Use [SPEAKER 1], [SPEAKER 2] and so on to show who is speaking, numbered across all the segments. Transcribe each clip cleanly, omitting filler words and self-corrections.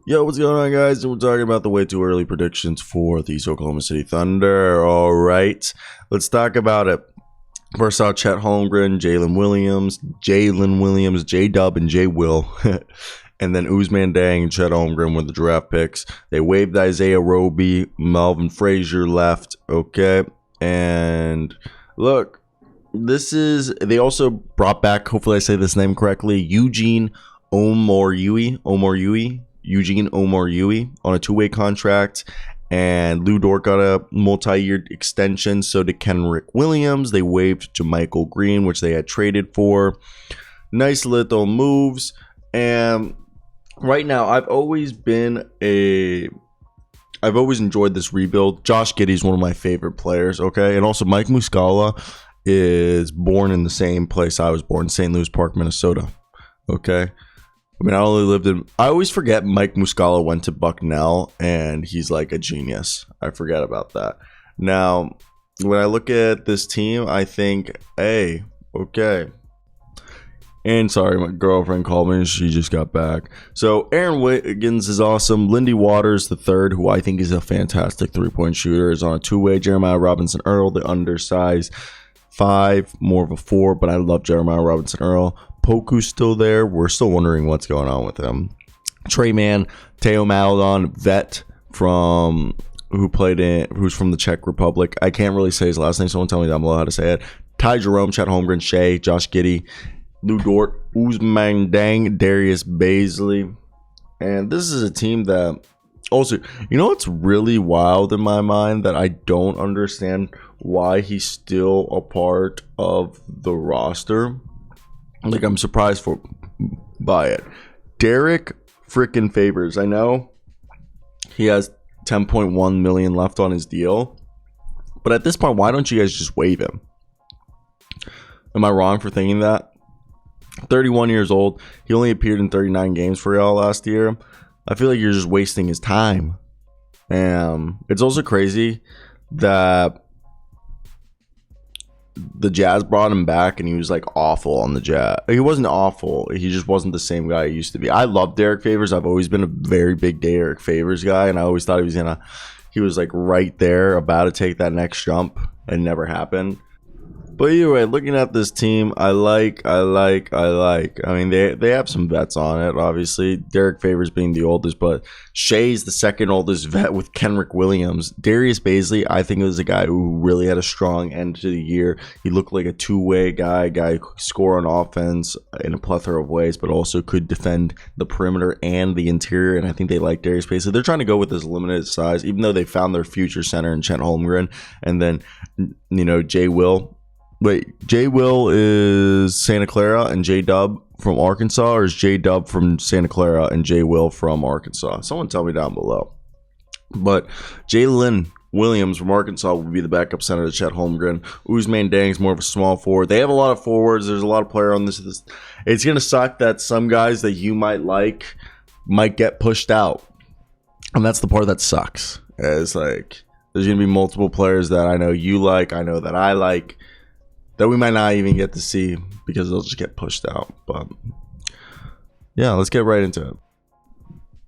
[SPEAKER 1] Yo, what's going on, guys? And we're talking about the way too early predictions for the Oklahoma City Thunder. All right, let's talk about it. First out, Chet Holmgren, Jalen Williams, J-Dub, and J-Will. And then Ousmane, Dieng, and Chet Holmgren with the draft picks. They waived Isaiah Roby, Melvin Frazier left. Okay, and look, they also brought back, hopefully I say this name correctly, Eugene Omoruyi on a two-way contract, and Dort got a multi-year extension. So did Kenrich Williams. They waived JaMychal Green, which they had traded for. Nice little moves. And right now, I've always enjoyed this rebuild. Josh Giddey's one of my favorite players. Okay, and also Mike Muscala is born in the same place I was born, St. Louis Park, Minnesota. Okay. I mean, I always forget Mike Muscala went to Bucknell, and he's like a genius. I forget about that. Now, when I look at this team, I think, hey, okay. And sorry, my girlfriend called me. She just got back. So Aaron Wiggins is awesome. Lindy Waters III, who I think is a fantastic three-point shooter, is on a two-way. Jeremiah Robinson Earl, the undersized 5, more of a 4, but I love Jeremiah Robinson Earl. Poku's still there. We're still wondering what's going on with him. Trey Mann, Teo Maledon, vet who's from the Czech Republic. I can't really say his last name. Someone tell me down below how to say it. Ty Jerome, Chet Holmgren, Shea, Josh Giddey, Dort, Ousmane, Dieng, Darius Bazley. And this is a team that also, you know what's really wild in my mind that I don't understand why he's still a part of the roster? Like, I'm surprised by it. Derek freaking Favors. I know he has $10.1 million left on his deal, but at this point, why don't you guys just waive him? Am I wrong for thinking that? 31 years old. He only appeared in 39 games for y'all last year. I feel like you're just wasting his time. It's also crazy that the Jazz brought him back, and he was like awful on the Jazz. He wasn't awful. He just wasn't the same guy he used to be. I love Derek Favors. I've always been a very big Derek Favors guy, and I always thought he was like right there about to take that next jump, and never happened. But either way, looking at this team, I like. I mean, they have some vets on it, obviously. Derek Favors being the oldest, but Shea's the second oldest vet with Kenrich Williams. Darius Bazley, I think, was a guy who really had a strong end to the year. He looked like a two-way guy who could score on offense in a plethora of ways, but also could defend the perimeter and the interior, and I think they like Darius Bazley. They're trying to go with this limited size, even though they found their future center in Chet Holmgren, and then, J-Will. Wait, J-Will is Santa Clara and J-Dub from Arkansas, or is J-Dub from Santa Clara and J-Will from Arkansas? Someone tell me down below. But Jalen Williams from Arkansas will be the backup center to Chet Holmgren. Ousmane Dieng is more of a small forward. They have a lot of forwards. There's a lot of players on this. It's going to suck that some guys that you might like might get pushed out. And that's the part that sucks. It's like there's going to be multiple players that I know you like, I know that I like, that we might not even get to see because they'll just get pushed out. But yeah, let's get right into it.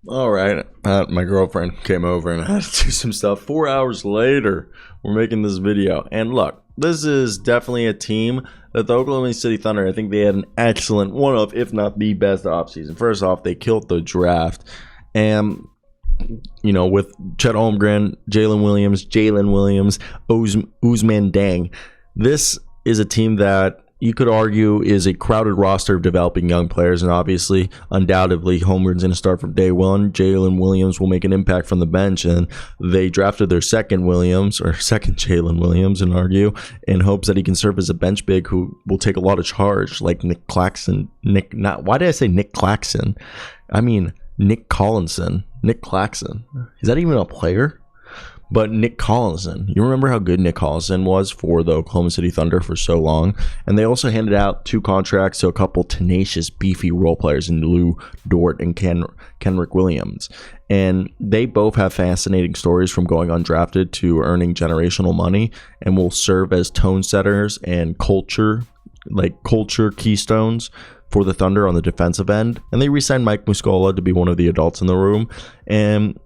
[SPEAKER 1] All right, my girlfriend came over and I had to do some stuff. 4 hours later, we're making this video. And look, this is definitely a team that the Oklahoma City Thunder, I think they had an excellent, one of, if not the best offseason. First off, they killed the draft. And with Chet Holmgren, Jalen Williams, Ousmane Dieng, this is a team that you could argue is a crowded roster of developing young players, and obviously, undoubtedly, Holmgren's going to start from day one. Jalen Williams will make an impact from the bench, and they drafted their second Jalen Williams, and argue, in hopes that he can serve as a bench big who will take a lot of charge, like Nick Collison. Why did I say Nick Collison? I mean Nick Collison. Nick Collison. Is that even a player? But Nick Collison, you remember how good Nick Collison was for the Oklahoma City Thunder for so long? And they also handed out 2 contracts to a couple tenacious, beefy role players in Dort and Kenrich Williams. And they both have fascinating stories from going undrafted to earning generational money, and will serve as tone setters and culture keystones for the Thunder on the defensive end, and they re-signed Mike Muscala to be one of the adults in the room. And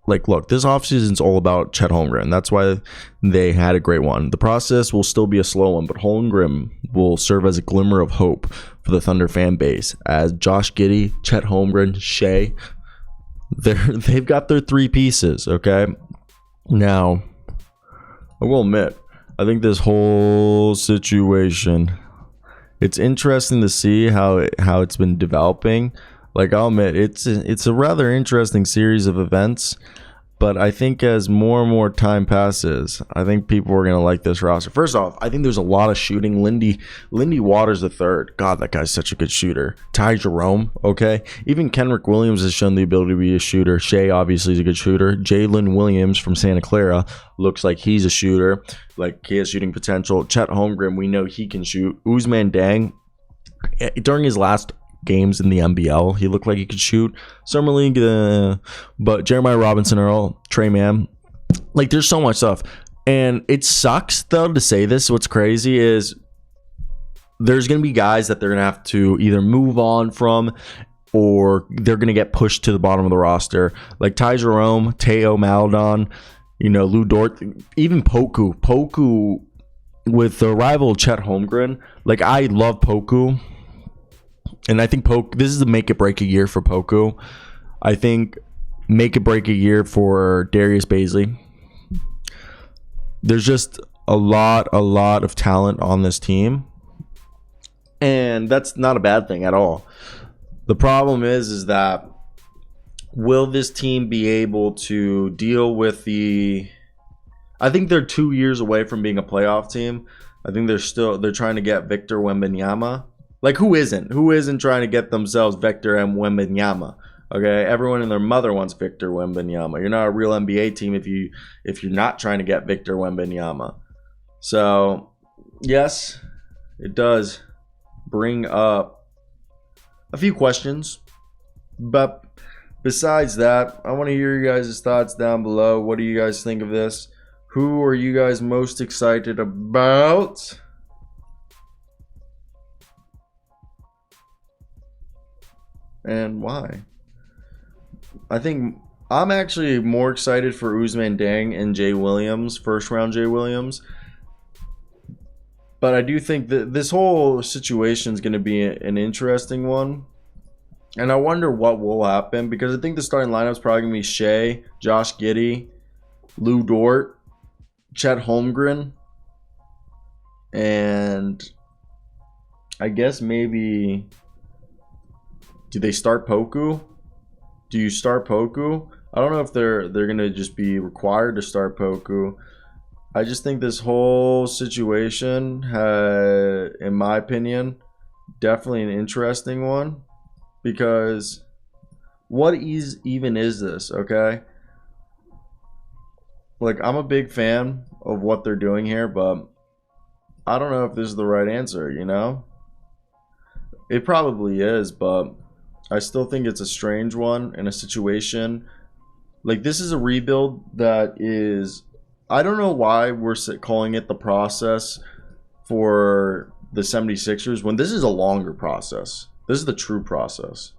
[SPEAKER 1] like, look, this offseason's all about Chet Holmgren. That's why they had a great one. The process will still be a slow one, but Holmgren will serve as a glimmer of hope for the Thunder fan base, as Josh Giddey, Chet Holmgren, Shea, they've got their three pieces, okay? Now, I will admit, I think this whole situation, it's interesting to see how it's been developing. Like, I'll admit, it's a rather interesting series of events, but I think as more and more time passes, I think people are going to like this roster. First off, I think there's a lot of shooting. Lindy Waters III. God, that guy's such a good shooter. Ty Jerome, okay? Even Kenrich Williams has shown the ability to be a shooter. Shea, obviously, is a good shooter. Jalen Williams from Santa Clara looks like he's a shooter. Like, he has shooting potential. Chet Holmgren, we know he can shoot. Ousmane Dieng, during his last games in the NBL, he looked like he could shoot. Summer League, but Jeremiah Robinson Earl, Trey Mann, like, there's so much stuff. And it sucks, though, to say this. What's crazy is there's going to be guys that they're going to have to either move on from, or they're going to get pushed to the bottom of the roster. Like Ty Jerome, Teo Maladon, Lou Dort, even Poku with the rival Chet Holmgren. Like, I love Poku. And I think this is a make it break a year for Poku. I think make it break a year for Darius Baisley. There's just a lot of talent on this team, and that's not a bad thing at all. The problem is that will this team be able to deal with I think they're 2 years away from being a playoff team. I think they're trying to get Victor Wembanyama. Like, who isn't trying to get themselves Victor Wembanyama? Okay, everyone and their mother wants Victor Wembanyama. You're not a real NBA team if you're not trying to get Victor Wembanyama. So, yes, it does bring up a few questions. But besides that, I want to hear your guys' thoughts down below. What do you guys think of this? Who are you guys most excited about? And why? I think I'm actually more excited for Ousmane Dieng and Jay Williams, first round Jay Williams. But I do think that this whole situation is going to be an interesting one. And I wonder what will happen, because I think the starting lineup is probably going to be Shea, Josh Giddey, Lou Dort, Chet Holmgren, and I guess maybe... Do they start Poku? Do you start Poku? I don't know if they're going to just be required to start Poku. I just think this whole situation, in my opinion, definitely an interesting one. Because what even is this, okay? Like, I'm a big fan of what they're doing here, but I don't know if this is the right answer, It probably is, but I still think it's a strange one in a situation. Like, this is a rebuild that is... I don't know why we're calling it the process for the 76ers when this is a longer process. This is the true process.